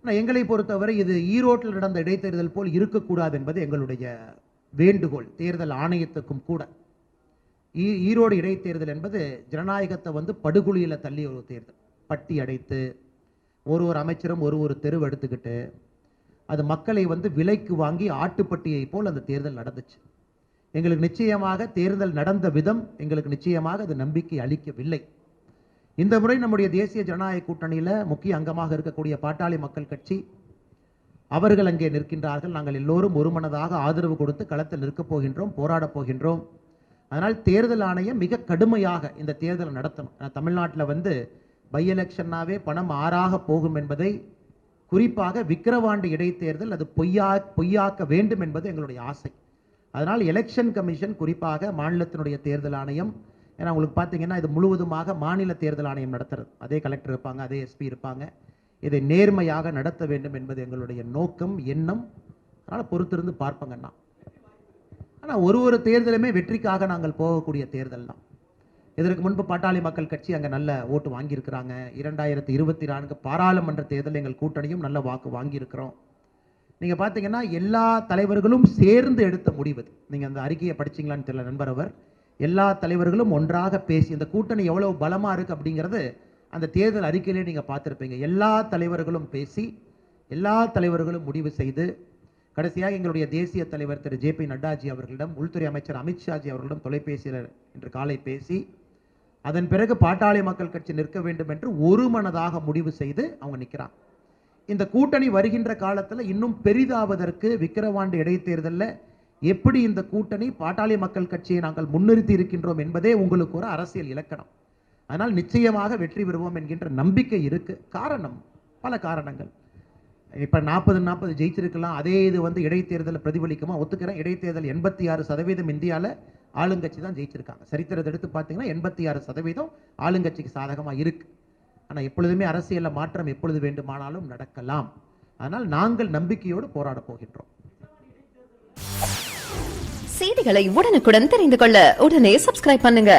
ஆனால் எங்களை பொறுத்தவரை இது ஈரோட்டில் நடந்த இடைத்தேர்தல் போல் இருக்கக்கூடாது என்பது எங்களுடைய வேண்டுகோள் தேர்தல் ஆணையத்துக்கும் கூட. ஈரோடு இடைத்தேர்தல் என்பது ஜனநாயகத்தை படுகொலியில் தள்ளிய ஒரு தேர்தல். பட்டி அடைத்து ஒரு அமைச்சரும் ஒரு தெருவு எடுத்துக்கிட்டு அது மக்களை விலைக்கு வாங்கி ஆட்டுப்பட்டியை போல் அந்த தேர்தல் நடந்துச்சு. எங்களுக்கு நிச்சயமாக தேர்தல் நடந்த விதம் எங்களுக்கு நிச்சயமாக அது நம்பிக்கை அளிக்கவில்லை. இந்த முறை நம்முடைய தேசிய ஜனநாயக கூட்டணியில் முக்கிய அங்கமாக இருக்கக்கூடிய பாட்டாளி மக்கள் கட்சி அவர்கள் அங்கே நிற்கின்றார்கள். நாங்கள் எல்லோரும் ஒருமனதாக ஆதரவு கொடுத்து களத்தில் நிற்கப் போகின்றோம், போராடப் போகின்றோம். அதனால் தேர்தல் ஆணையம் மிக கடுமையாக இந்த தேர்தலை நடத்தணும். தமிழ்நாட்டில் பை எலெக்ஷன்னாவே பணம் ஆறாக போகும் என்பதை குறிப்பாக விக்கிரவாண்டி இடைத்தேர்தல் அது பொய்யாக்க வேண்டும் என்பது எங்களுடைய ஆசை. அதனால் எலெக்ஷன் கமிஷன் குறிப்பாக மாநிலத்தினுடைய தேர்தல் ஆணையம், ஏன்னா உங்களுக்கு பார்த்தீங்கன்னா இது முழுவதுமாக மாநில தேர்தல் ஆணையம் நடத்துறது. அதே கலெக்டர் இருப்பாங்க, அதே எஸ்பி இருப்பாங்க. இதை நேர்மையாக நடத்த வேண்டும் என்பது எங்களுடைய நோக்கம், எண்ணம். அதனால் பொறுத்திருந்து பார்ப்பங்கண்ணா. ஆனால் ஒரு தேர்தலுமே வெற்றிக்காக நாங்கள் போகக்கூடிய தேர்தல் தான். இதற்கு முன்பு பாட்டாளி மக்கள் கட்சி அங்கே நல்ல ஓட்டு வாங்கியிருக்கிறாங்க. 2024 பாராளுமன்ற தேர்தல் எங்கள் கூட்டணியும் நல்ல வாக்கு வாங்கியிருக்கிறோம். நீங்கள் பார்த்தீங்கன்னா எல்லா தலைவர்களும் சேர்ந்து எடுத்த முடிவு. நீங்கள் அந்த அறிக்கையை படிச்சிங்களான்னு தெரியல நண்பர் அவர். எல்லா தலைவர்களும் ஒன்றாக பேசி இந்த கூட்டணி எவ்வளவு பலமாக இருக்குது அப்படிங்கிறது அந்த தேர்தல் அறிக்கையிலே நீங்கள் பார்த்துருப்பீங்க. எல்லா தலைவர்களும் பேசி எல்லா தலைவர்களும் முடிவு செய்து கடைசியாக எங்களுடைய தேசிய தலைவர் திரு ஜே.பி. நட்டாஜி அவர்களிடம், உள்துறை அமைச்சர் அமித்ஷாஜி அவர்களிடம் தொலைபேசியில் இன்று காலை பேசி அதன் பிறகு பாட்டாளி மக்கள் கட்சி நிற்க வேண்டும் என்று ஒரு மனதாக முடிவு செய்து அவங்க நிற்கிறாங்க. இந்த கூட்டணி வருகின்ற காலத்தில் இன்னும் பெரிதாவதற்கு விக்கிரவாண்டி இடைத்தேர்தலில் எப்படி இந்த கூட்டணி பாட்டாளி மக்கள் கட்சியை நாங்கள் முன்னிறுத்தி இருக்கின்றோம் என்பதே உங்களுக்கு ஒரு அரசியல் இலக்கணம். அதனால் நிச்சயமாக வெற்றி பெறுவோம் என்கின்ற நம்பிக்கை இருக்கு. காரணம் பல காரணங்கள். இப்போ 40 ஜெயிச்சிருக்கலாம். அதே இது இடைத்தேர்தலில் பிரதிபலிக்குமா? ஒத்துக்கிறேன். இடைத்தேர்தல் 86% இந்தியாவில் ஆளுங்கட்சி தான் ஜெயிச்சிருக்காங்க. சரித்திரத்தை எடுத்து பார்த்தீங்கன்னா 86% ஆளுங்கட்சிக்கு சாதகமாக இருக்கு. ஆனால் எப்பொழுதுமே அரசியலில் மாற்றம் எப்பொழுது வேண்டுமானாலும் நடக்கலாம். அதனால் நாங்கள் நம்பிக்கையோடு போராட போகின்றோம். செய்திகளை உடனுக்குடன் தெரிந்து கொள்ள உடனே சப்ஸ்கிரைப் பண்ணுங்க.